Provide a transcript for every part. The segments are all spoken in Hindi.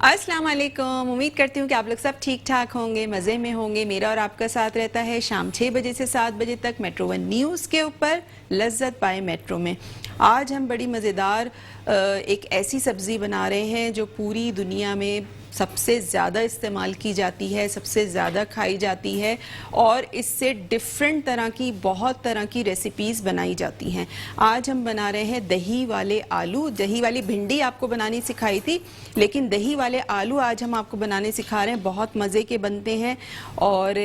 अस्सलाम वालेकुम। उम्मीद करती हूँ कि आप लोग सब ठीक ठाक होंगे, मज़े में होंगे। मेरा और आपका साथ रहता है शाम 6 बजे से 7 बजे तक मेट्रो वन न्यूज़ के ऊपर लज्जत बाय मेट्रो में। आज हम बड़ी मज़ेदार एक ऐसी सब्ज़ी बना रहे हैं जो पूरी दुनिया में सबसे ज़्यादा इस्तेमाल की जाती है, सबसे ज़्यादा खाई जाती है और इससे डिफरेंट तरह की बहुत तरह की रेसिपीज़ बनाई जाती हैं। आज हम बना रहे हैं दही वाले आलू। दही वाली भिंडी आपको बनानी सिखाई थी, लेकिन दही वाले आलू आज हम आपको बनाने सिखा रहे हैं। बहुत मज़े के बनते हैं और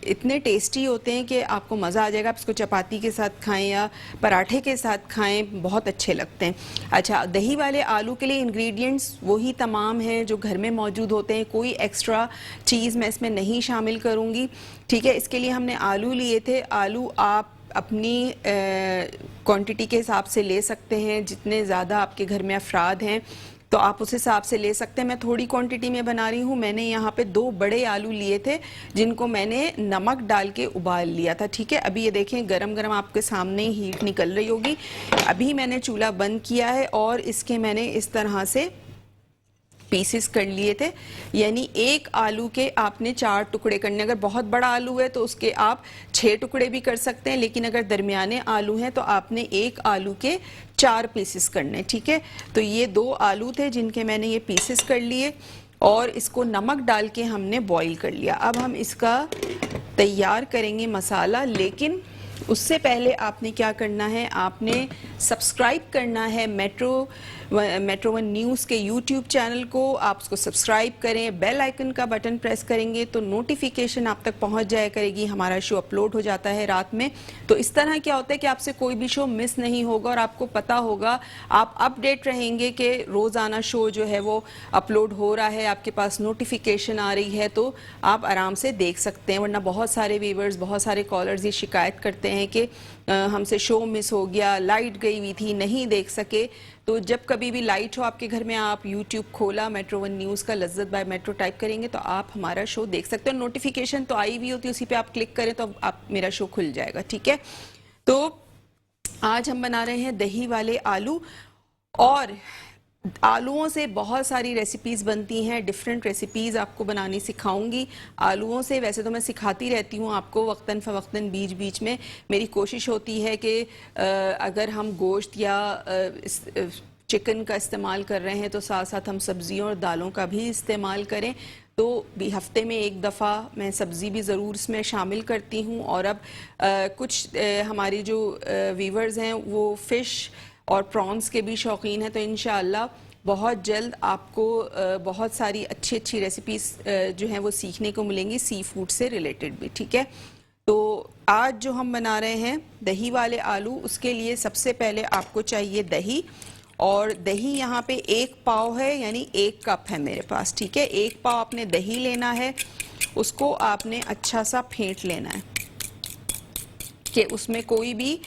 इतने टेस्टी होते हैं कि आपको मज़ा आ जाएगा। आप इसको चपाती के साथ खाएं या पराठे के साथ खाएं, बहुत अच्छे लगते हैं। अच्छा, दही वाले आलू के लिए इंग्रेडिएंट्स वही तमाम हैं जो घर में मौजूद होते हैं। कोई एक्स्ट्रा चीज़ मैं इसमें नहीं शामिल करूँगी, ठीक है। इसके लिए हमने आलू लिए थे। आलू आप अपनी क्वांटिटी के हिसाब से ले सकते हैं, जितने ज़्यादा आपके घर में अफराद हैं तो आप उस हिसाब से ले सकते हैं। मैं थोड़ी क्वांटिटी में बना रही हूँ। मैंने यहाँ पे 2 बड़े आलू लिए थे जिनको मैंने नमक डाल के उबाल लिया था, ठीक है। अभी ये देखें गरम गरम आपके सामने हीट निकल रही होगी। अभी मैंने चूल्हा बंद किया है और इसके मैंने इस तरह से पीसेस कर लिए थे, यानी एक आलू के आपने 4 टुकड़े करने। अगर बहुत बड़ा आलू है तो उसके आप 6 टुकड़े भी कर सकते हैं, लेकिन अगर दरमियाने आलू हैं तो आपने एक आलू के 4 पीसेस करने, ठीक है। तो ये 2 आलू थे जिनके मैंने ये पीसेस कर लिए और इसको नमक डाल के हमने बॉईल कर लिया। अब हम इसका तैयार करेंगे मसाला, लेकिन उससे पहले आपने क्या करना है, आपने सब्सक्राइब करना है मेट्रो वन न्यूज़ के यूट्यूब चैनल को। आप उसको सब्सक्राइब करें, बेल आइकन का बटन प्रेस करेंगे तो नोटिफिकेशन आप तक पहुंच जाया करेगी। हमारा शो अपलोड हो जाता है रात में, तो इस तरह क्या होता है कि आपसे कोई भी शो मिस नहीं होगा और आपको पता होगा, आप अपडेट रहेंगे कि रोज़ाना शो जो है वो अपलोड हो रहा है, आपके पास नोटिफिकेशन आ रही है, तो आप आराम से देख सकते हैं। वरना बहुत सारे व्यूवर्स, बहुत सारे कॉलर्स ये शिकायत करते हैं कि हमसे शो मिस हो गया, लाइट गई हुई थी, नहीं देख सके। तो जब कभी भी लाइट हो आपके घर में, आप यूट्यूब खोला, मेट्रो वन न्यूज़ का लज्जत बाय मेट्रो टाइप करेंगे तो आप हमारा शो देख सकते हो। नोटिफिकेशन तो आई हुई होती है, उसी पे आप क्लिक करें तो आप मेरा शो खुल जाएगा, ठीक है। तो आज हम बना रहे हैं दही वाले आलू और आलूओं से बहुत सारी रेसिपीज़ बनती हैं। डिफरेंट रेसिपीज़ आपको बनानी सिखाऊंगी आलूओं से। वैसे तो मैं सिखाती रहती हूँ आपको वक्तन फ़वक्तन, बीच बीच में। मेरी कोशिश होती है कि अगर हम गोश्त या चिकन का इस्तेमाल कर रहे हैं तो साथ साथ हम सब्ज़ियों और दालों का भी इस्तेमाल करें। तो भी हफ्ते में एक दफ़ा मैं सब्ज़ी भी ज़रूर इसमें शामिल करती हूँ। और अब कुछ हमारी जो व्यूवर्स हैं वो फ़िश और प्रॉन्स के भी शौकीन हैं, तो इंशाअल्लाह बहुत जल्द आपको बहुत सारी अच्छी अच्छी रेसिपीज़ जो हैं वो सीखने को मिलेंगी, सी फूड से रिलेटेड भी, ठीक है। तो आज जो हम बना रहे हैं दही वाले आलू, उसके लिए सबसे पहले आपको चाहिए दही। और दही यहाँ पे 1 पाव है, यानी 1 कप है मेरे पास, ठीक है। 1 पाव आपने दही लेना है, उसको आपने अच्छा सा फेंट लेना है कि उसमें कोई भी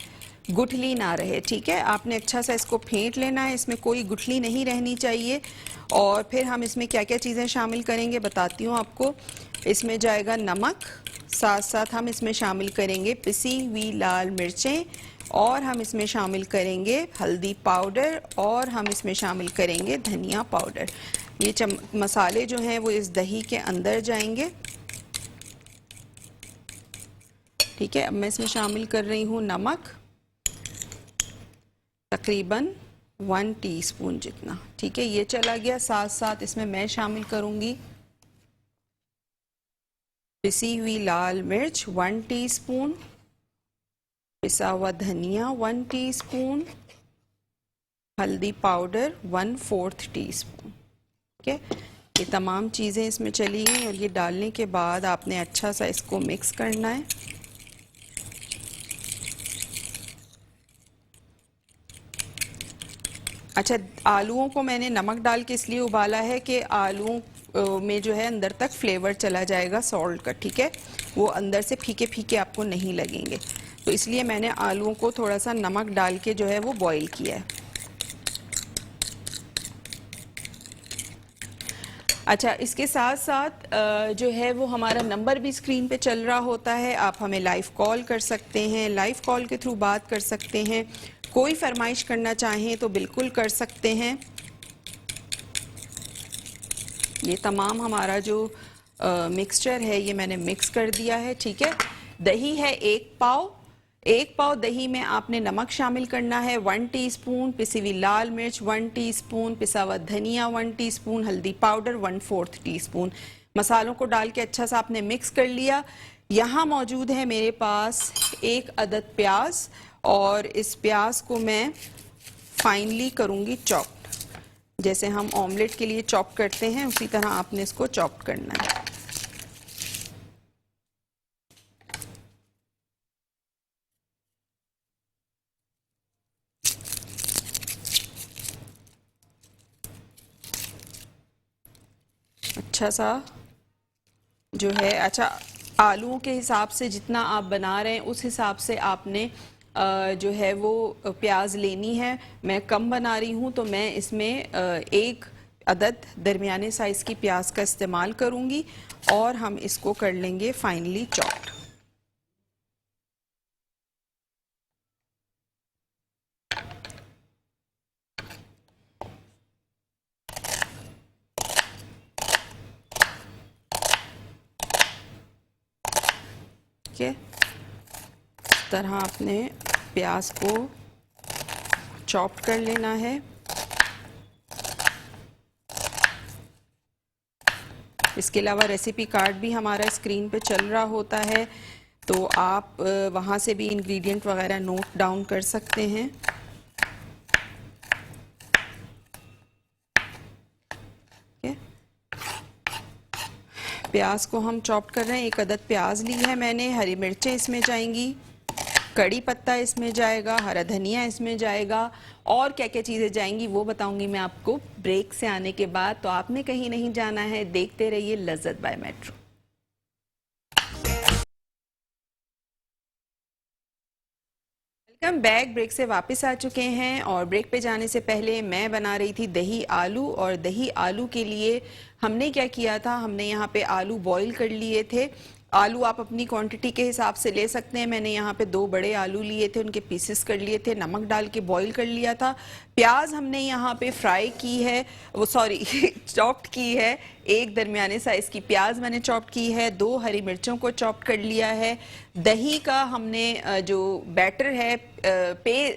गुठली ना रहे, ठीक है। आपने अच्छा सा इसको फेंट लेना है, इसमें कोई गुठली नहीं रहनी चाहिए। और फिर हम इसमें क्या क्या चीज़ें शामिल करेंगे बताती हूँ आपको। इसमें जाएगा नमक, साथ साथ हम इसमें शामिल करेंगे पिसी हुई लाल मिर्चें, और हम इसमें शामिल करेंगे हल्दी पाउडर, और हम इसमें शामिल करेंगे धनिया पाउडर। ये मसाले जो हैं वो इस दही के अंदर जाएंगे, ठीक है। अब मैं इसमें शामिल कर रही हूँ नमक, तकरीबन 1 टीस्पून जितना, ठीक है। ये चला गया। साथ साथ इसमें मैं शामिल करूंगी पिसी हुई लाल मिर्च 1 टीस्पून, पिसा हुआ धनिया 1 टीस्पून, हल्दी पाउडर 1/4 टीस्पून, ठीक है। ये तमाम चीज़ें इसमें चली गई और ये डालने के बाद आपने अच्छा सा इसको मिक्स करना है। अच्छा, आलूओं को मैंने नमक डाल के इसलिए उबाला है कि आलूओं में जो है अंदर तक फ्लेवर चला जाएगा सॉल्ट का, ठीक है। वो अंदर से फीके फीके आपको नहीं लगेंगे, तो इसलिए मैंने आलूओं को थोड़ा सा नमक डाल के जो है वो बॉईल किया है। अच्छा, इसके साथ साथ जो है वो हमारा नंबर भी स्क्रीन पे चल रहा होता है। आप हमें लाइव कॉल कर सकते हैं, लाइव कॉल के थ्रू बात कर सकते हैं। कोई फरमाइश करना चाहें तो बिल्कुल कर सकते हैं। ये तमाम हमारा जो मिक्सचर है ये मैंने मिक्स कर दिया है। ठीक है, दही है 1 पाव दही में आपने नमक शामिल करना है 1 टीस्पून, पिसी हुई लाल मिर्च 1 टीस्पून, पिसा हुआ धनिया 1 टीस्पून, हल्दी पाउडर 1/4 टीस्पून। मसालों को डाल के अच्छा सा आपने मिक्स कर लिया। यहाँ मौजूद है मेरे पास 1 अदद प्याज और इस प्याज को मैं फाइनली करूँगी चॉप्ड, जैसे हम ऑमलेट के लिए चॉप करते हैं उसी तरह आपने इसको चॉप करना है। अच्छा सा जो है, अच्छा आलूओं के हिसाब से जितना आप बना रहे हैं उस हिसाब से आपने जो है वो प्याज लेनी है। मैं कम बना रही हूँ तो मैं इसमें 1 अदद दरमियाने साइज़ की प्याज का इस्तेमाल करूँगी और हम इसको कर लेंगे फाइनली चॉप्ड। इस तरह आपने प्याज को चॉप कर लेना है। इसके अलावा रेसिपी कार्ड भी हमारा स्क्रीन पे चल रहा होता है, तो आप वहाँ से भी इंग्रेडिएंट वगैरह नोट डाउन कर सकते हैं। प्याज को हम चॉप कर रहे हैं। 1 अदद प्याज ली है मैंने, हरी मिर्चें इसमें जाएंगी, कड़ी पत्ता इसमें जाएगा, हरा धनिया इसमें जाएगा और क्या क्या चीज़ें जाएंगी वो बताऊंगी मैं आपको ब्रेक से आने के बाद। तो आपने कहीं नहीं जाना है, देखते रहिए Lazzat by Metro. Welcome back. Break से वापस आ चुके हैं और ब्रेक पे जाने से पहले मैं बना रही थी दही आलू, और दही आलू के लिए हमने क्या किया था, हमने यहाँ पे आलू बॉईल कर लिए थे। आलू आप अपनी क्वांटिटी के हिसाब से ले सकते हैं। मैंने यहाँ पे 2 बड़े आलू लिए थे, उनके पीसेस कर लिए थे, नमक डाल के बॉईल कर लिया था। प्याज हमने यहाँ पे फ्राई की है, वो सॉरी चॉप्ड की है। 1 दरमियाने साइज़ की प्याज मैंने चॉप्ड की है, 2 हरी मिर्चों को चॉप्ड कर लिया है। दही का हमने जो बैटर है,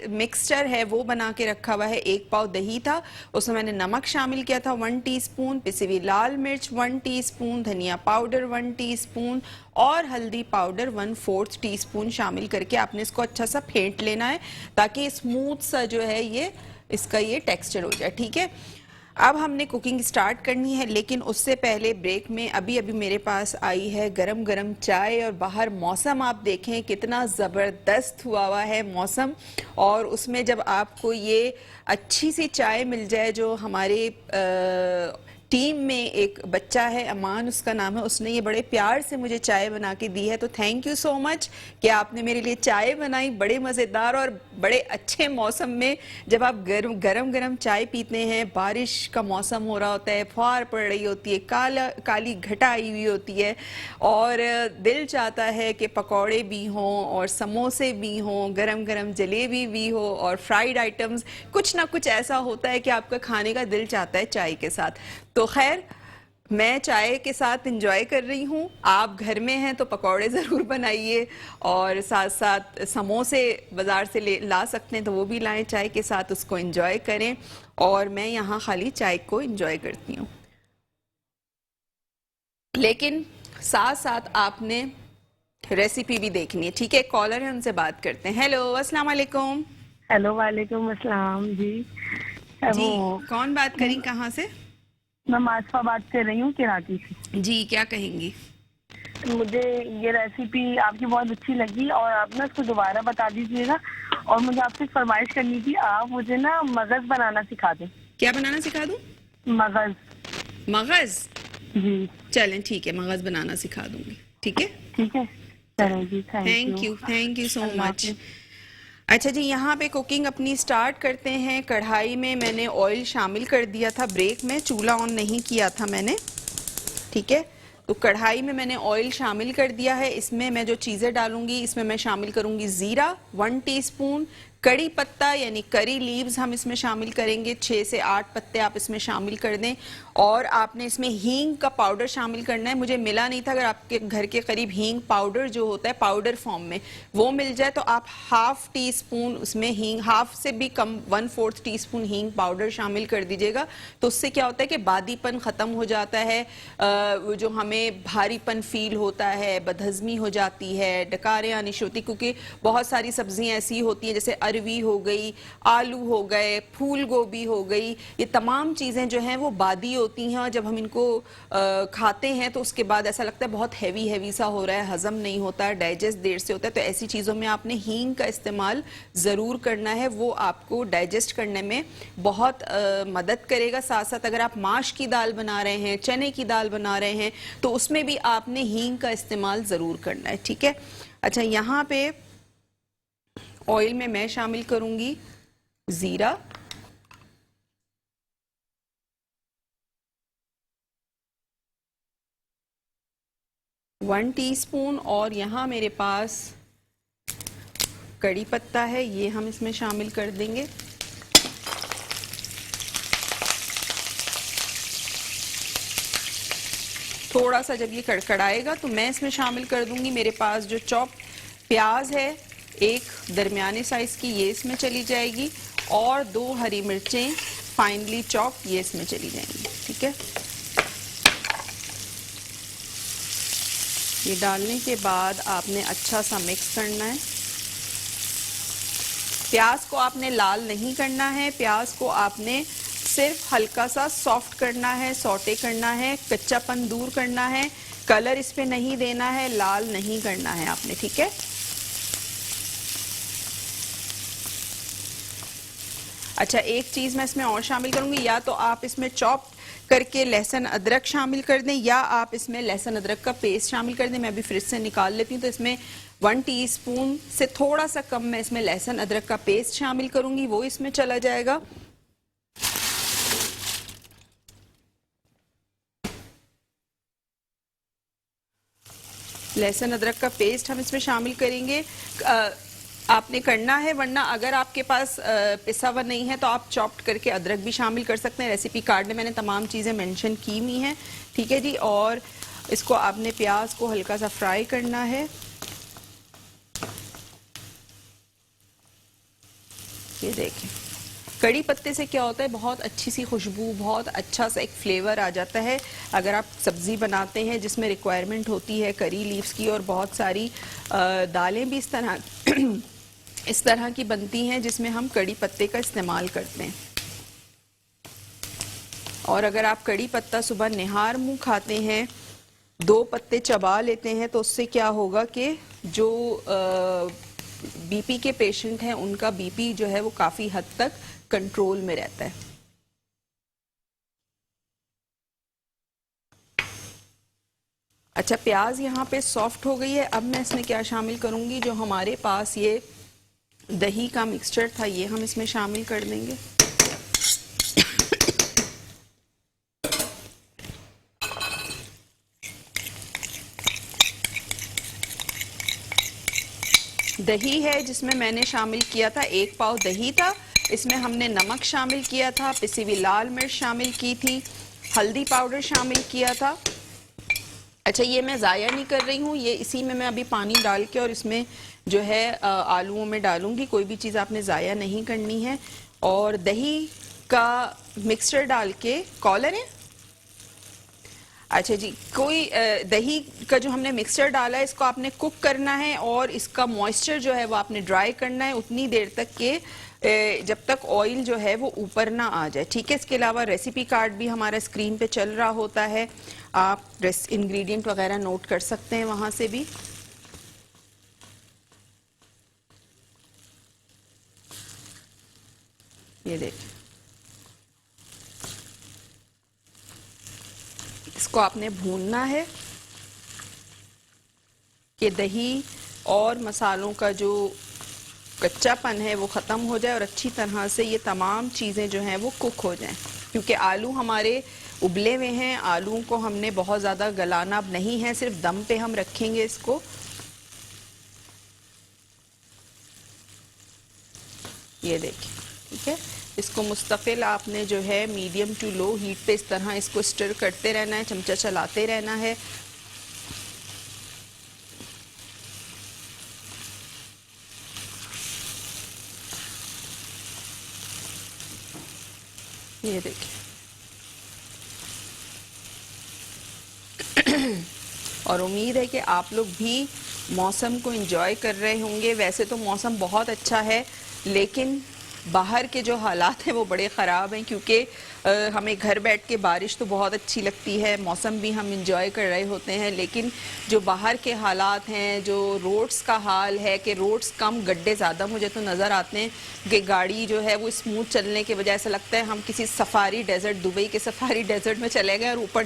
मिक्सचर है वो बना के रखा हुआ है। 1 पाव दही था, उसमें मैंने नमक शामिल किया था 1 टीस्पून, पिसी हुई लाल मिर्च 1 टीस्पून, धनिया पाउडर 1 टीस्पून और हल्दी पाउडर 1/4 टीस्पून शामिल करके आपने इसको अच्छा सा फेंट लेना है ताकि स्मूथ सा जो है ये इसका ये टेक्सचर हो जाए। ठीक है, अब हमने कुकिंग स्टार्ट करनी है, लेकिन उससे पहले ब्रेक में अभी मेरे पास आई है गरम गरम चाय और बाहर मौसम आप देखें कितना ज़बरदस्त हुआ है मौसम। और उसमें जब आपको ये अच्छी सी चाय मिल जाए, जो हमारे टीम में एक बच्चा है अमान उसका नाम है, उसने ये बड़े प्यार से मुझे चाय बना के दी है, तो थैंक यू सो मच कि आपने मेरे लिए चाय बनाई बड़े मज़ेदार और बड़े अच्छे मौसम में। जब आप गरम गरम चाय पीते हैं, बारिश का मौसम हो रहा होता है, फुहार पड़ रही होती है, काली घटा आई हुई होती है और दिल चाहता है कि पकौड़े भी हों और समोसे भी हों, गरम गरम जलेबी भी हो और फ्राइड आइटम्स, कुछ ना कुछ ऐसा होता है कि आपका खाने का दिल चाहता है चाय के साथ। तो खैर, मैं चाय के साथ एंजॉय कर रही हूँ। आप घर में हैं तो पकौड़े ज़रूर बनाइए और साथ साथ समोसे बाज़ार से ला सकते हैं तो वो भी लाएं चाय के साथ, उसको एंजॉय करें। और मैं यहाँ खाली चाय को एंजॉय करती हूँ, लेकिन साथ साथ आपने रेसिपी भी देखनी है। ठीक है, कॉलर है, उनसे बात करते हैं। हेलो, अस्सलाम वालेकुम। हेलो, वालेकुम अस्सलाम जी। जी, कौन बात करी, कहाँ से? मैं मासफा बात कर रही हूँ कराची से। जी, क्या कहेंगी? मुझे ये रेसिपी आपकी बहुत अच्छी लगी और आप ना इसको दोबारा बता दीजिएगा। और मुझे आपसे फरमाइश करनी थी, आप मुझे ना मगज बनाना सिखा दें। क्या बनाना सिखा दूं? मगज। मगज? जी चलें ठीक है, मगज बनाना सिखा दूंगी। ठीक है, ठीक है, चलें जी। Thank you so much. अच्छा जी, यहाँ पे कुकिंग अपनी स्टार्ट करते हैं। कढ़ाई में मैंने ऑयल शामिल कर दिया था ब्रेक में, चूल्हा ऑन नहीं किया था मैंने। ठीक है, तो कढ़ाई में मैंने ऑयल शामिल कर दिया है। इसमें मैं जो चीज़ें डालूंगी, इसमें मैं शामिल करूंगी ज़ीरा 1 टीस्पून, कड़ी पत्ता यानी करी लीव्स हम इसमें शामिल करेंगे, 6 से 8 पत्ते आप इसमें शामिल कर दें। और आपने इसमें हींग का पाउडर शामिल करना है। मुझे मिला नहीं था, अगर आपके घर के करीब हींग पाउडर जो होता है पाउडर फॉर्म में वो मिल जाए तो आप हाफ टी स्पून उसमें हींग, हाफ से भी कम 1/4 टीस्पून हींग पाउडर शामिल कर दीजिएगा। तो उससे क्या होता है कि बादीपन ख़त्म हो जाता है, जो हमें भारीपन फील होता है, बदहज़मी हो जाती है, डकारें आनी शुरू होती, क्योंकि बहुत सारी सब्जियां ऐसी होती हैं जैसे अरवी हो गई, आलू हो गए, फूल गोभी हो गई, ये तमाम चीज़ें जो हैं वो बादी होती हैं और जब हम इनको खाते हैं तो उसके बाद ऐसा लगता है बहुत हैवी हैवी सा हो रहा है, हजम नहीं होता है, डाइजेस्ट देर से होता है। तो ऐसी चीज़ों में आपने हींग का इस्तेमाल ज़रूर करना है, वो आपको डाइजेस्ट करने में बहुत मदद करेगा। साथ साथ अगर आप माश की दाल बना रहे हैं, चने की दाल बना रहे हैं तो उसमें भी आपने हींग का इस्तेमाल ज़रूर करना है, ठीक है। अच्छा, यहाँ पे ऑयल में मैं शामिल करूंगी जीरा, वन टीस्पून, और यहाँ मेरे पास कड़ी पत्ता है, ये हम इसमें शामिल कर देंगे। थोड़ा सा जब ये कड़कड़ाएगा तो मैं इसमें शामिल कर दूंगी मेरे पास जो चॉप प्याज है, एक दरमियाने साइज की, ये इसमें चली जाएगी, और 2 हरी मिर्चें फाइनली चॉप, ये इसमें चली जाएंगी, ठीक है। ये डालने के बाद आपने अच्छा सा मिक्स करना है। प्याज को आपने लाल नहीं करना है, प्याज को आपने सिर्फ हल्का सा सॉफ्ट करना है, सौटे करना है, कच्चापन दूर करना है, कलर इस पे नहीं देना है, लाल नहीं करना है आपने, ठीक है। अच्छा, एक चीज़ मैं इसमें और शामिल करूंगी, या तो आप इसमें चॉप करके लहसुन अदरक शामिल कर दें या आप इसमें लहसुन अदरक का पेस्ट शामिल कर दें। मैं अभी फ्रिज से निकाल लेती हूँ, तो इसमें 1 टीस्पून से थोड़ा सा कम मैं इसमें लहसुन अदरक का पेस्ट शामिल करूंगी, वो इसमें चला जाएगा। लहसुन अदरक का पेस्ट हम इसमें शामिल करेंगे। आपने करना है, वरना अगर आपके पास पिसा हुआ नहीं है तो आप चॉप्ड करके अदरक भी शामिल कर सकते हैं। रेसिपी कार्ड में मैंने तमाम चीज़ें मेंशन की हुई हैं, ठीक है जी। और इसको आपने प्याज को हल्का सा फ्राई करना है। ये देखें, कड़ी पत्ते से क्या होता है, बहुत अच्छी सी खुशबू, बहुत अच्छा सा एक फ्लेवर आ जाता है। अगर आप सब्ज़ी बनाते हैं जिसमें रिक्वायरमेंट होती है करी लीव्स की, और बहुत सारी दालें भी इस तरह की बनती हैं जिसमें हम कड़ी पत्ते का इस्तेमाल करते हैं। और अगर आप कड़ी पत्ता सुबह निहार मुंह खाते हैं, 2 पत्ते चबा लेते हैं, तो उससे क्या होगा कि जो बीपी के पेशेंट हैं उनका बीपी जो है वो काफ़ी हद तक कंट्रोल में रहता है। अच्छा, प्याज यहाँ पे सॉफ्ट हो गई है। अब मैं इसमें क्या शामिल करूँगी, जो हमारे पास ये दही का मिक्सचर था ये हम इसमें शामिल कर देंगे। दही है जिसमें मैंने शामिल किया था, 1 पाव दही था, इसमें हमने नमक शामिल किया था, पिसी हुई लाल मिर्च शामिल की थी, हल्दी पाउडर शामिल किया था। अच्छा, ये मैं ज़ाया नहीं कर रही हूँ, ये इसी में मैं अभी पानी डाल के और इसमें जो है आलूओं में डालूंगी। कोई भी चीज़ आपने ज़ाया नहीं करनी है। और दही का मिक्सचर डाल के, कॉलर है, अच्छा जी, कोई दही का जो हमने मिक्सचर डाला है इसको आपने कुक करना है और इसका मॉइस्चर जो है वो आपने ड्राई करना है उतनी देर तक के जब तक ऑयल जो है वो ऊपर ना आ जाए, ठीक है। इसके अलावा रेसिपी कार्ड भी हमारा स्क्रीन पे चल रहा होता है, आप इंग्रेडिएंट वगैरह नोट कर सकते हैं वहां से भी। ये देखिए, इसको आपने भूनना है कि दही और मसालों का जो कच्चापन है वो ख़त्म हो जाए और अच्छी तरह से ये तमाम चीज़ें जो हैं वो कुक हो जाएं, क्योंकि आलू हमारे उबले हुए हैं। आलू को हमने बहुत ज़्यादा गलाना अब नहीं है, सिर्फ दम पे हम रखेंगे इसको। ये देखिए, ठीक है। इसको मुस्तकिल आपने जो है मीडियम टू लो हीट पे इस तरह इसको स्टर करते रहना है, चमचा चलाते रहना है। ये देखिए, और उम्मीद है कि आप लोग भी मौसम को एंजॉय कर रहे होंगे। वैसे तो मौसम बहुत अच्छा है, लेकिन बाहर के जो हालात हैं वो बड़े ख़राब हैं, क्योंकि हमें घर बैठ के बारिश तो बहुत अच्छी लगती है, मौसम भी हम इंजॉय कर रहे होते हैं, लेकिन जो बाहर के हालात हैं, जो रोड्स का हाल है कि रोड्स कम गड्ढे ज़्यादा मुझे तो नज़र आते हैं कि गाड़ी जो है वो स्मूथ चलने के बजाय ऐसा लगता है हम किसी सफारी डेजर्ट, दुबई के सफारी डेजर्ट में चले गए और ऊपर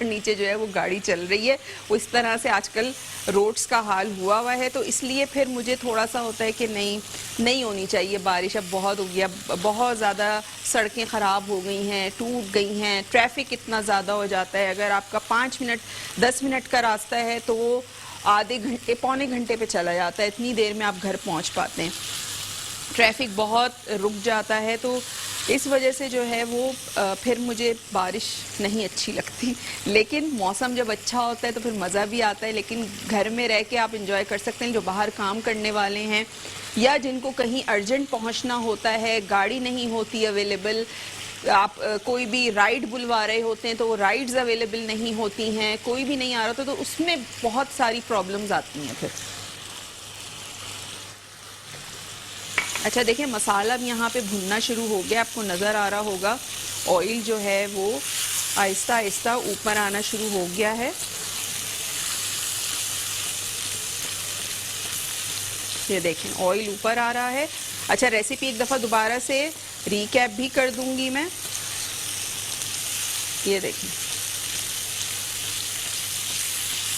नीचे जो है वो गाड़ी चल रही है। वो इस तरह से आजकल रोड्स का हाल हुआ है, तो इसलिए फिर मुझे थोड़ा सा होता है कि नहीं होनी चाहिए बारिश। अब बहुत हो गया, बहुत ज़्यादा सड़कें ख़राब हो गई हैं, टूट गई हैं, ट्रैफिक इतना ज़्यादा हो जाता है। अगर आपका 5 मिनट 10 मिनट का रास्ता है तो वो आधे घंटे पौने घंटे पे चला जाता है, इतनी देर में आप घर पहुंच पाते हैं। ट्रैफिक बहुत रुक जाता है, तो इस वजह से जो है वो फिर मुझे बारिश नहीं अच्छी लगती। लेकिन मौसम जब अच्छा होता है तो फिर मज़ा भी आता है, लेकिन घर में रह के आप इंजॉय कर सकते हैं। जो बाहर काम करने वाले हैं या जिनको कहीं अर्जेंट पहुंचना होता है, गाड़ी नहीं होती अवेलेबल, आप कोई भी राइड बुलवा रहे होते हैं तो वो राइड्स अवेलेबल नहीं होती हैं, कोई भी नहीं आ रहा तो उसमें बहुत सारी प्रॉब्लम्स आती हैं फिर। अच्छा देखिए, मसाला अब यहाँ पे भुनना शुरू हो गया, आपको नज़र आ रहा होगा ऑयल जो है वो आहिस्ता आहिस्ता ऊपर आना शुरू हो गया है। ये देखें, ऑयल ऊपर आ रहा है। अच्छा, रेसिपी एक दफ़ा दोबारा से रिकैप भी कर दूंगी मैं। ये देखें,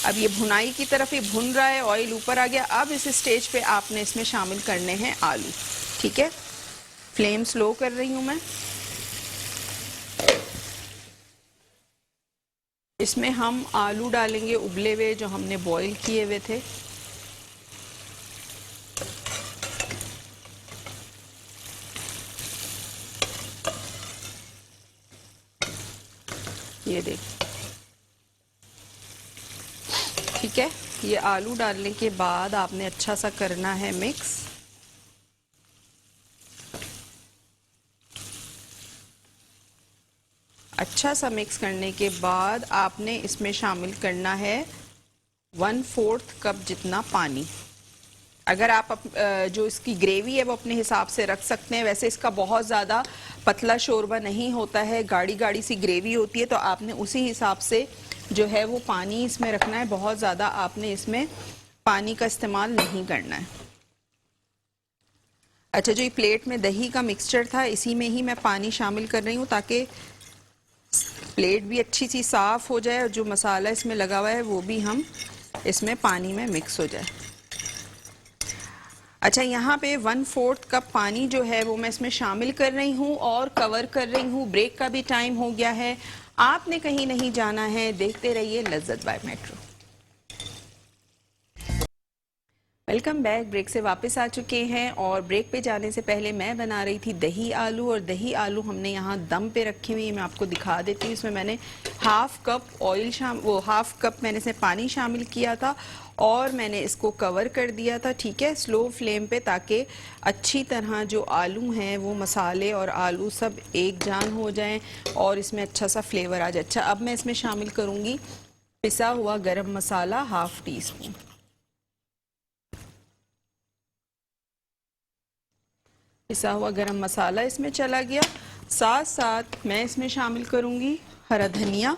अब ये भुनाई की तरफ ये भुन रहा है, ऑयल ऊपर आ गया। अब इस स्टेज पे आपने इसमें शामिल करने हैं आलू, ठीक है। फ्लेम स्लो कर रही हूं मैं। इसमें हम आलू डालेंगे उबले हुए, जो हमने बॉईल किए हुए थे। ये देखिए, ठीक है। ये आलू डालने के बाद आपने अच्छा सा करना है मिक्स। अच्छा सा मिक्स करने के बाद आपने इसमें शामिल करना है 1/4 कप जितना पानी। अगर आप जो इसकी ग्रेवी है वो अपने हिसाब से रख सकते हैं। वैसे इसका बहुत ज़्यादा पतला शोरबा नहीं होता है, गाढ़ी गाढ़ी सी ग्रेवी होती है, तो आपने उसी हिसाब से जो है वो पानी इसमें रखना है। बहुत ज़्यादा आपने इसमें पानी का इस्तेमाल नहीं करना है। अच्छा, जो ये प्लेट में दही का मिक्सचर था, इसी में ही मैं पानी शामिल कर रही हूँ ताकि प्लेट भी अच्छी सी साफ़ हो जाए और जो मसाला इसमें लगा हुआ है वो भी हम इसमें पानी में मिक्स हो जाए। अच्छा, यहाँ पे 1/4 कप पानी जो है वो मैं इसमें शामिल कर रही हूँ और कवर कर रही हूँ। ब्रेक का भी टाइम हो गया है, आपने कहीं नहीं जाना है, देखते रहिए Lazzat by Metro. Welcome back. Break से वापस आ चुके हैं और ब्रेक पे जाने से पहले मैं बना रही थी दही आलू, और दही आलू हमने यहाँ दम पे रखे हुए, मैं आपको दिखा देती हूँ। इसमें मैंने हाफ कप मैंने इसमें पानी शामिल किया था और मैंने इसको कवर कर दिया था, ठीक है, स्लो फ्लेम पे, ताकि अच्छी तरह जो आलू हैं वो मसाले और आलू सब एक जान हो जाएं और इसमें अच्छा सा फ्लेवर आ जाए। अच्छा, अब मैं इसमें शामिल करूँगी पिसा हुआ गरम मसाला 1/2 टीस्पून। पिसा हुआ गरम मसाला इसमें चला गया। साथ साथ मैं इसमें शामिल करूंगी हरा धनिया,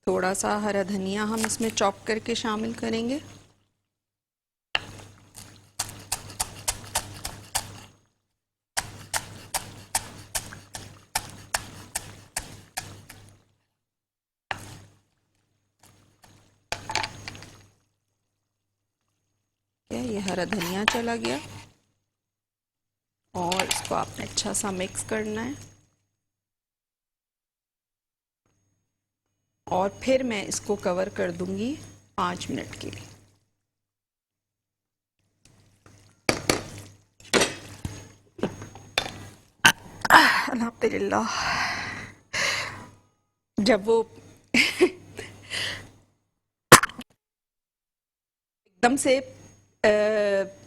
थोड़ा सा हरा धनिया हम इसमें चॉप करके शामिल करेंगे। ये हरा धनिया चला गया और इसको आपने अच्छा सा मिक्स करना है और फिर मैं इसको कवर कर दूंगी 5 मिनट के लिए। अल्हम्दुलिल्लाह। जब वो एकदम से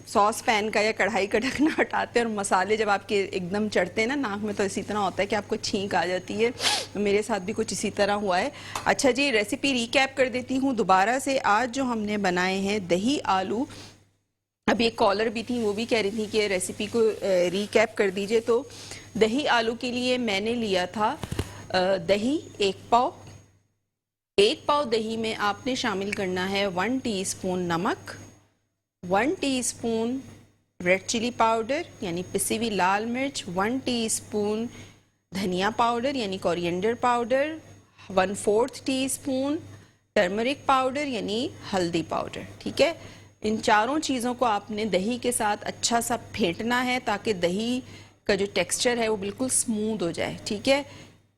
सॉस पैन का या कढ़ाई का ढकना हटाते हैं और मसाले जब आपके एकदम चढ़ते हैं ना नाक में, तो इसी तरह होता है कि आपको छींक आ जाती है। मेरे साथ भी कुछ इसी तरह हुआ है। अच्छा जी, रेसिपी रिकैप कर देती हूँ दोबारा से। आज जो हमने बनाए हैं दही आलू, अभी एक कॉलर भी थी, वो भी कह रही थी कि रेसिपी को रिकैप कर दीजिए। तो दही आलू के लिए मैंने लिया था दही 1 पाव। 1 पाव दही में आपने शामिल करना है 1 टीस्पून नमक, 1 टीस्पून रेड चिली पाउडर यानी पिसी हुई लाल मिर्च, 1 टीस्पून धनिया पाउडर यानी coriander powder, 1/4 teaspoon turmeric powder यानी हल्दी पाउडर। ठीक है, इन चारों चीज़ों को आपने दही के साथ अच्छा सा फेंटना है ताकि दही का जो टेक्सचर है वो बिल्कुल स्मूथ हो जाए। ठीक है,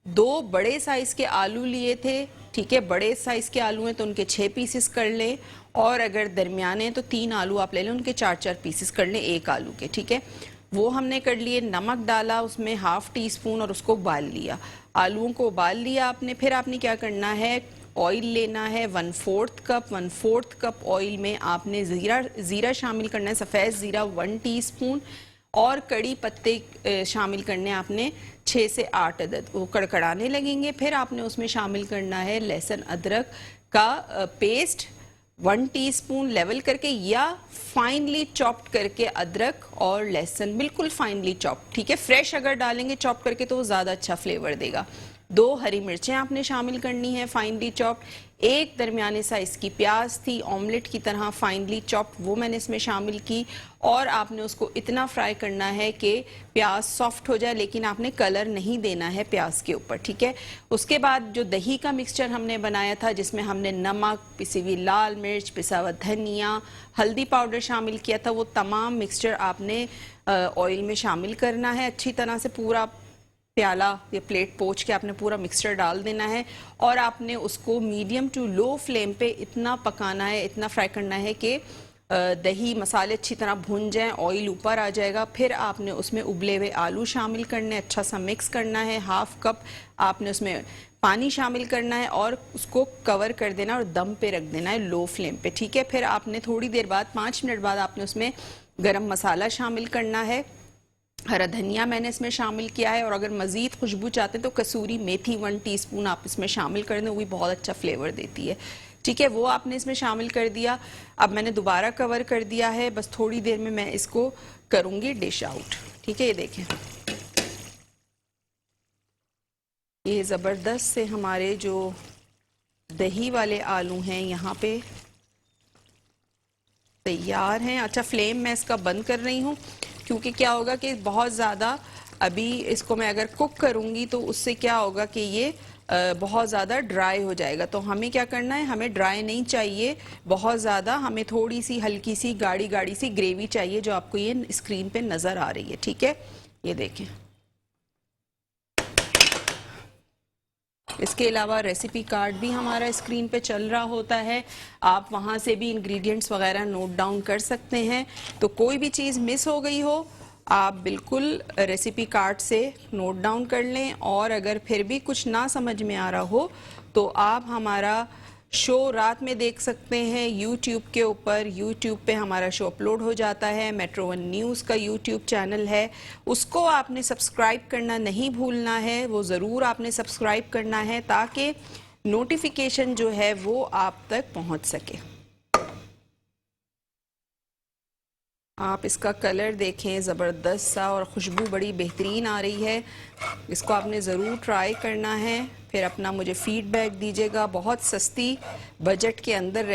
2 बड़े साइज़ के आलू लिए थे। ठीक है, बड़े साइज़ के आलू हैं तो उनके 6 पीसेस कर लें, और अगर दरमियाने हैं तो 3 आलू आप ले लें, उनके 4-4 पीसेस कर लें एक आलू के। ठीक है, वो हमने कर लिए। नमक डाला उसमें 1/2 टीस्पून और उसको उबाल लिया। आलूओं को उबाल लिया आपने। फिर आपने क्या करना है, ऑयल लेना है 1/4 कप। 1/4 कप ऑयल में आपने ज़ीरा शामिल करना है, सफ़ेद ज़ीरा 1 टीस्पून, और कड़ी पत्ते शामिल करने आपने 6 से 8 अदद। वो कड़कड़ाने लगेंगे। फिर आपने उसमें शामिल करना है लहसुन अदरक का पेस्ट 1 टीस्पून लेवल करके या फाइनली चॉप्ड करके। अदरक और लहसुन बिल्कुल फाइनली चॉप्ड। ठीक है, फ्रेश अगर डालेंगे चॉप करके तो वो ज़्यादा अच्छा फ्लेवर देगा। 2 हरी मिर्चें आपने शामिल करनी है फाइनली चॉप्ड। 1 दरमियाने साइज़ की प्याज थी ऑमलेट की तरह फाइनली चॉप्ड, वो मैंने इसमें शामिल की। और आपने उसको इतना फ्राई करना है कि प्याज सॉफ्ट हो जाए, लेकिन आपने कलर नहीं देना है प्याज के ऊपर। ठीक है, उसके बाद जो दही का मिक्सचर हमने बनाया था जिसमें हमने नमक, पिसी हुई लाल मिर्च, पिसा हुआ धनिया, हल्दी पाउडर शामिल किया था, वो तमाम मिक्सचर आपने ऑयल में शामिल करना है। अच्छी तरह से पूरा प्याला या प्लेट पोंछ के आपने पूरा मिक्सचर डाल देना है, और आपने उसको मीडियम टू लो फ्लेम पे इतना पकाना है, इतना फ्राई करना है कि दही मसाले अच्छी तरह भुन जाएं, ऑयल ऊपर आ जाएगा। फिर आपने उसमें उबले हुए आलू शामिल करने, अच्छा सा मिक्स करना है। 1/2 कप आपने उसमें पानी शामिल करना है और उसको कवर कर देना और दम पे रख देना है लो फ्लेम पे। ठीक है, फिर आपने थोड़ी देर बाद 5 मिनट बाद आपने उसमें गरम मसाला शामिल करना है। हरा धनिया मैंने इसमें शामिल किया है, और अगर मज़ीद खुशबू चाहते हैं तो कसूरी मेथी 1 टीस्पून आप इसमें शामिल कर दें, वो भी बहुत अच्छा फ्लेवर देती है। ठीक है, वो आपने इसमें शामिल कर दिया। अब मैंने दोबारा कवर कर दिया है, बस थोड़ी देर में मैं इसको करूँगी डिश आउट। ठीक है, ये देखें, ये ज़बरदस्त से हमारे जो दही वाले आलू हैं यहाँ पे तैयार हैं। अच्छा, फ्लेम मैं इसका बंद कर रही हूँ क्योंकि क्या होगा कि बहुत ज़्यादा अभी इसको मैं अगर कुक करूँगी तो उससे क्या होगा कि ये बहुत ज़्यादा ड्राई हो जाएगा। तो हमें क्या करना है, हमें ड्राई नहीं चाहिए बहुत ज़्यादा, हमें थोड़ी सी हल्की सी गाढ़ी गाढ़ी सी ग्रेवी चाहिए जो आपको ये स्क्रीन पे नज़र आ रही है। ठीक है, ये देखें। इसके अलावा रेसिपी कार्ड भी हमारा स्क्रीन पे चल रहा होता है, आप वहाँ से भी इंग्रेडिएंट्स वगैरह नोट डाउन कर सकते हैं। तो कोई भी चीज़ मिस हो गई हो आप बिल्कुल रेसिपी कार्ड से नोट डाउन कर लें, और अगर फिर भी कुछ ना समझ में आ रहा हो तो आप हमारा शो रात में देख सकते हैं यूट्यूब के ऊपर। यूट्यूब पे हमारा शो अपलोड हो जाता है, मेट्रो 1 न्यूज़ का यूट्यूब चैनल है, उसको आपने सब्सक्राइब करना नहीं भूलना है, वो ज़रूर आपने सब्सक्राइब करना है ताकि नोटिफिकेशन जो है वो आप तक पहुंच सके। आप इसका कलर देखें, ज़बरदस्त सा, और खुशबू बड़ी बेहतरीन आ रही है। इसको आपने ज़रूर ट्राई करना है, फिर अपना मुझे फीडबैक दीजिएगा। बहुत सस्ती बजट के अंदर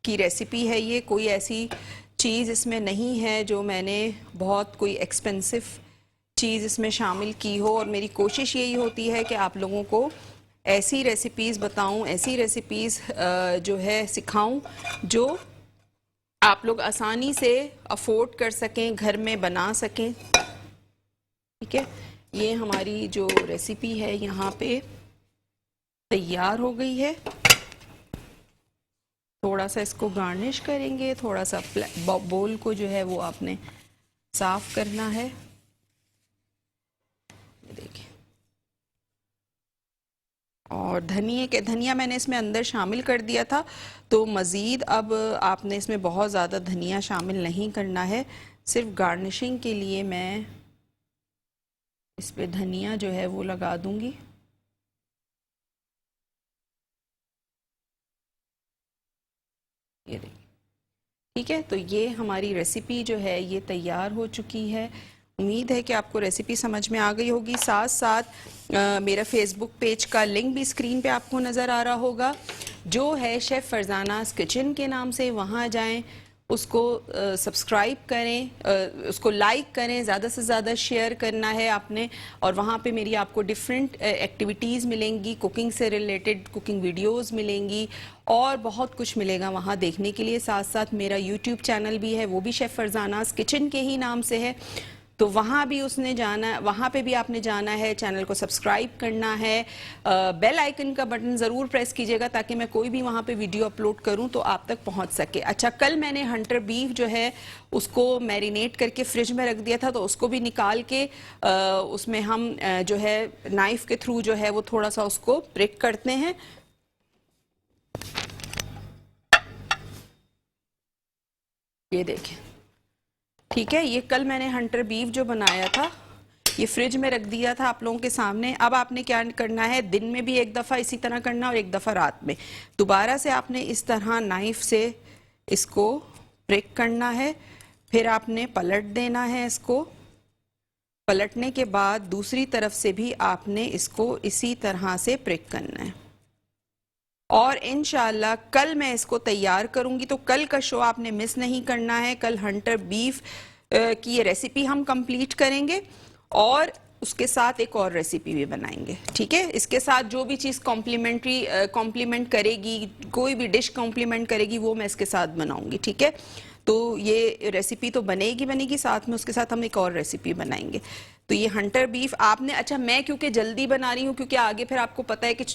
की रेसिपी है ये, कोई ऐसी चीज़ इसमें नहीं है जो मैंने बहुत कोई एक्सपेंसिव चीज़ इसमें शामिल की हो, और मेरी कोशिश यही होती है कि आप लोगों को ऐसी रेसिपीज़ बताऊं, ऐसी रेसिपीज़ जो है सिखाऊं जो आप लोग आसानी से अफोर्ड कर सकें, घर में बना सकें। ठीक है, ये हमारी जो रेसिपी है यहाँ पे तैयार हो गई है। थोड़ा सा इसको गार्निश करेंगे, थोड़ा सा बोल को जो है वो आपने साफ करना है। देखिए, और धनिया मैंने इसमें अंदर शामिल कर दिया था, तो मज़ीद अब आपने इसमें बहुत ज़्यादा धनिया शामिल नहीं करना है, सिर्फ गार्निशिंग के लिए मैं इस पे धनिया जो है वो लगा दूंगी। ये देखिए, ठीक है। तो ये हमारी रेसिपी जो है ये तैयार हो चुकी है। उम्मीद है कि आपको रेसिपी समझ में आ गई होगी। साथ साथ मेरा फेसबुक पेज का लिंक भी स्क्रीन पे आपको नज़र आ रहा होगा, जो है शेफ़ फरजानास किचन के नाम से। वहाँ जाएं, उसको सब्सक्राइब करें, उसको लाइक करें, ज़्यादा से ज़्यादा शेयर करना है आपने। और वहाँ पे मेरी आपको डिफरेंट एक्टिविटीज़ मिलेंगी, कुकिंग से रिलेटेड कुकिंग वीडियोस मिलेंगी और बहुत कुछ मिलेगा वहाँ देखने के लिए। साथ साथ मेरा यूट्यूब चैनल भी है, वो भी शेफ़ फरजानास किचन के ही नाम से है, तो वहाँ भी उसने जाना, वहाँ पे भी आपने जाना है, चैनल को सब्सक्राइब करना है, बेल आइकन का बटन ज़रूर प्रेस कीजिएगा ताकि मैं कोई भी वहाँ पे वीडियो अपलोड करूँ तो आप तक पहुँच सके। अच्छा, कल मैंने हंटर बीफ जो है उसको मैरिनेट करके फ्रिज में रख दिया था, तो उसको भी निकाल के उसमें हम जो है नाइफ के थ्रू जो है वो थोड़ा सा उसको प्रिक करते हैं। ये देखें, ठीक है। ये कल मैंने हंटर बीफ जो बनाया था ये फ्रिज में रख दिया था आप लोगों के सामने। अब आपने क्या करना है, दिन में भी एक दफ़ा इसी तरह करना और एक दफ़ा रात में। दोबारा से आपने इस तरह नाइफ से इसको प्रिक करना है, फिर आपने पलट देना है इसको। पलटने के बाद दूसरी तरफ से भी आपने इसको इसी तरह से प्रिक करना है। और इंशाल्लाह कल मैं इसको तैयार करूंगी, तो कल का शो आपने मिस नहीं करना है। कल हंटर बीफ की ये रेसिपी हम कंप्लीट करेंगे और उसके साथ एक और रेसिपी भी बनाएंगे, ठीक है। इसके साथ जो भी चीज़ कॉम्प्लीमेंट करेगी, कोई भी डिश कॉम्प्लीमेंट करेगी, वो मैं इसके साथ बनाऊंगी, ठीक है। तो ये रेसिपी तो बनेगी, साथ में उसके साथ हम एक और रेसिपी बनाएंगे। तो ये हंटर बीफ आपने, अच्छा मैं क्योंकि जल्दी बना रही हूँ, क्योंकि आगे फिर आपको पता है कि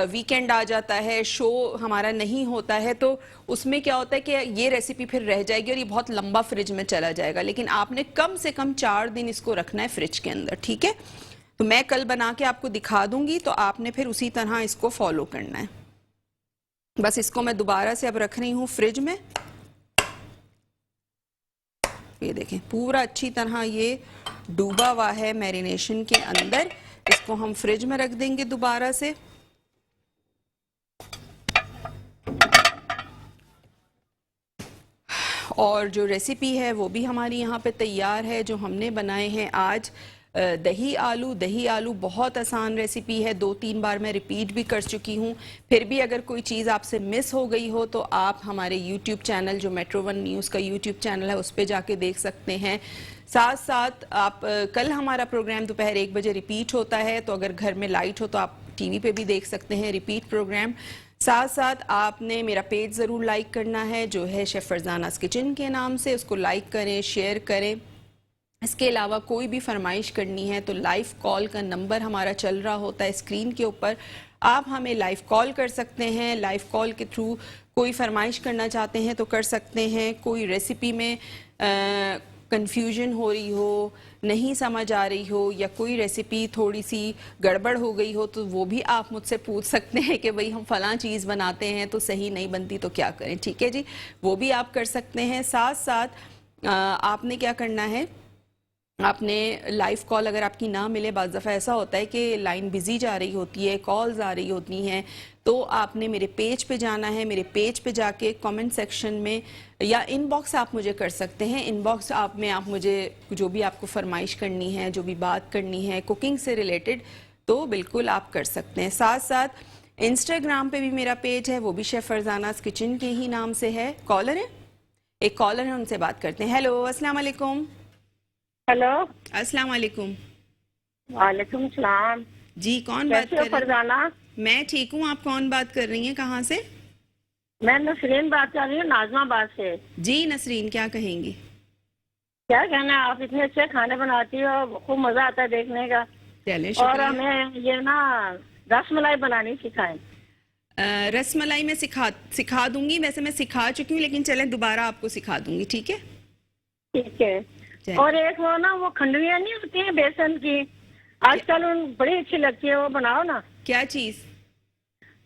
वीकेंड आ जाता है, शो हमारा नहीं होता है, तो उसमें क्या होता है कि ये रेसिपी फिर रह जाएगी और ये बहुत लंबा फ्रिज में चला जाएगा। लेकिन आपने कम से कम 4 दिन इसको रखना है फ्रिज के अंदर, ठीक है। तो मैं कल बना के आपको दिखा दूंगी, तो आपने फिर उसी तरह इसको फॉलो करना है। बस इसको मैं दोबारा से अब रख रही हूँ फ्रिज में। ये देखें, पूरा अच्छी तरह ये डूबा हुआ है मैरिनेशन के अंदर। इसको हम फ्रिज में रख देंगे दोबारा से। और जो रेसिपी है वो भी हमारी यहाँ पे तैयार है, जो हमने बनाए हैं आज दही आलू बहुत आसान रेसिपी है, 2-3 बार मैं रिपीट भी कर चुकी हूँ। फिर भी अगर कोई चीज़ आपसे मिस हो गई हो तो आप हमारे यूट्यूब चैनल, जो मेट्रो वन न्यूज़ का यूट्यूब चैनल है, उस पर जाके देख सकते हैं। साथ साथ आप कल हमारा प्रोग्राम दोपहर 1 बजे रिपीट होता है, तो अगर घर में लाइट हो तो आप टीवी पे भी देख सकते हैं रिपीट प्रोग्राम। साथ साथ आपने मेरा पेज ज़रूर लाइक करना है, जो है शेफ़ फरजानास किचन के नाम से। उसको लाइक करें, शेयर करें। इसके अलावा कोई भी फरमाइश करनी है तो लाइव कॉल का नंबर हमारा चल रहा होता है स्क्रीन के ऊपर, आप हमें लाइव कॉल कर सकते हैं। लाइव कॉल के थ्रू कोई फरमाइश करना चाहते हैं तो कर सकते हैं। कोई रेसिपी में कंफ्यूजन हो रही हो, नहीं समझ आ रही हो, या कोई रेसिपी थोड़ी सी गड़बड़ हो गई हो, तो वो भी आप मुझसे पूछ सकते हैं कि भाई हम फलां चीज़ बनाते हैं तो सही नहीं बनती तो क्या करें, ठीक है जी, वो भी आप कर सकते हैं। साथ साथ आपने क्या करना है, आपने लाइव कॉल अगर आपकी ना मिले, बाज़ दफ़ा ऐसा होता है कि लाइन बिजी जा रही होती है, कॉल्स आ रही होती हैं, तो आपने मेरे पेज पे जाना है। मेरे पेज पे जाके कमेंट सेक्शन में या इनबॉक्स आप मुझे कर सकते हैं। इनबॉक्स आप मुझे जो भी आपको फरमाइश करनी है, जो भी बात करनी है कुकिंग से रिलेटेड, तो बिल्कुल आप कर सकते हैं। साथ साथ इंस्टाग्राम पे भी मेरा पेज है, वो भी शेफ़ फरजानास किचन के ही नाम से है। कॉलर है, एक कॉलर है, उनसे बात करते हैं। हेलो, अस्सलाम वालेकुम। हेलो, अस्सलाम वालेकुम। वालेकुम सलाम जी, कौन बात कर रही हैं? फरजाना, मैं ठीक हूँ, आप कौन बात कर रही हैं, कहाँ से? मैं नसरीन बात कर रही हूँ नाजमाबाद से। जी नसरीन, क्या कहेंगी? क्या कहना है, आप इतने अच्छे खाने बनाती हो, खूब मजा आता है देखने का। चलें, और शुक्रिया। हमें ये ना रसमलाई बनानी सिखाएं। रसमलाई में सिखा दूंगी। वैसे मैं सिखा चुकी हूँ, लेकिन चलें दोबारा आपको सिखा दूंगी, ठीक है? ठीक है। चलें। और एक वो ना वो खंडवियाँ नहीं होती हैं बेसन की, आजकल उन बड़ी अच्छी लगती है, वो बनाओ ना। क्या चीज?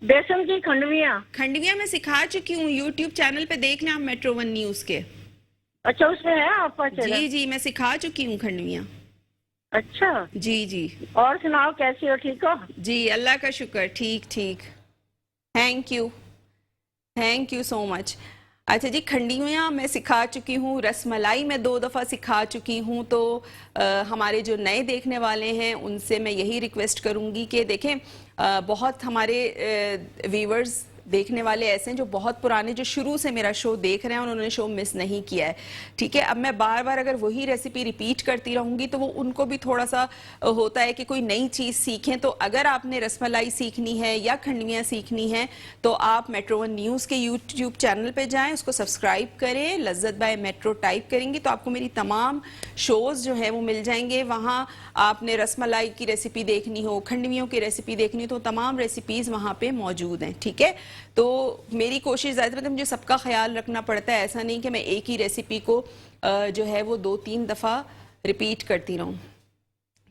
बेसन की खंडवियाँ। खंडवियाँ मैं सिखा चुकी हूँ, यूट्यूब चैनल पे देख लें आप मेट्रो वन न्यूज के। अच्छा, उसमें है आपका चैनल? जी जी, मैं सिखा चुकी हूँ खंडवियाँ। अच्छा, जी जी और सुनाओ, कैसी हो, ठीक हो? जी, अल्लाह का शुक्र, ठीक ठीक। Thank you so much. अच्छा जी, खंडवियाँ मैं सिखा चुकी हूँ, रसमलाई मैं 2 दफ़ा सिखा चुकी हूँ। तो हमारे जो नए देखने वाले हैं उनसे मैं यही रिक्वेस्ट करूँगी कि देखें, बहुत हमारे व्यूवर्स देखने वाले ऐसे हैं जो बहुत पुराने, जो शुरू से मेरा शो देख रहे हैं और उन्होंने शो मिस नहीं किया है। ठीक है, अब मैं बार बार अगर वही रेसिपी रिपीट करती रहूँगी तो वो उनको भी थोड़ा सा होता है कि कोई नई चीज़ सीखें। तो अगर आपने रसमलाई सीखनी है या खंडवियाँ सीखनी है तो आप मेट्रो वन न्यूज़ के यूट्यूब चैनल पे जाएं, उसको सब्सक्राइब करें, लज्जत बाय मेट्रो टाइप करेंगे तो आपको मेरी तमाम शोज़ जो हैं वो मिल जाएंगे। वहाँ आपने रसमलाई की रेसिपी देखनी हो, खंडवियों की रेसिपी देखनी हो, तो तमाम रेसिपीज़ वहाँ पे मौजूद हैं। ठीक है, तो मेरी कोशिश ज़्यादातर, मुझे सबका ख्याल रखना पड़ता है, ऐसा नहीं कि मैं एक ही रेसिपी को जो है वो 2-3 दफ़ा रिपीट करती रहूँ।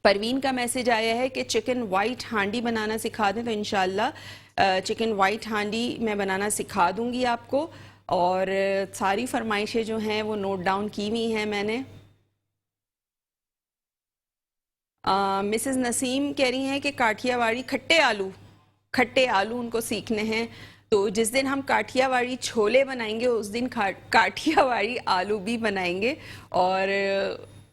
परवीन का मैसेज आया है कि चिकन वाइट हांडी बनाना सिखा दें, तो इंशाल्लाह चिकन वाइट हांडी मैं बनाना सिखा दूंगी आपको। और सारी फरमाइशें जो हैं वो नोट डाउन की हुई हैं मैंने। मिसेस नसीम कह रही हैं कि काठियावाड़ी खट्टे आलू उनको सीखने हैं। तो जिस दिन हम काठियावाड़ी छोले बनाएंगे उस दिन काठियावाड़ी आलू भी बनाएंगे। और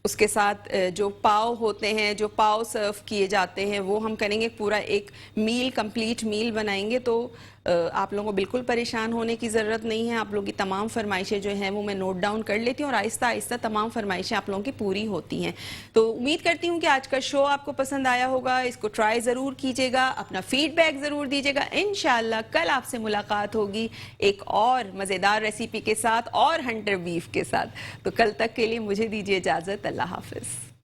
उसके साथ जो पाव होते हैं, जो पाव सर्व किए जाते हैं, वो हम करेंगे। पूरा एक मील, कंप्लीट मील बनाएंगे। तो आप लोगों को बिल्कुल परेशान होने की ज़रूरत नहीं है। आप लोगों की तमाम फरमाइशें जो हैं वो मैं नोट डाउन कर लेती हूँ और आहिस्ता आहिस्ता तमाम फरमाइशें आप लोगों की पूरी होती हैं। तो उम्मीद करती हूँ कि आज का शो आपको पसंद आया होगा। इसको ट्राई ज़रूर कीजिएगा, अपना फीडबैक ज़रूर दीजिएगा। इंशाल्लाह कल आपसे मुलाकात होगी एक और मज़ेदार रेसिपी के साथ और हंटर बीफ के साथ। तो कल तक के लिए मुझे दीजिए इजाज़त। अल्लाह हाफ़िज़।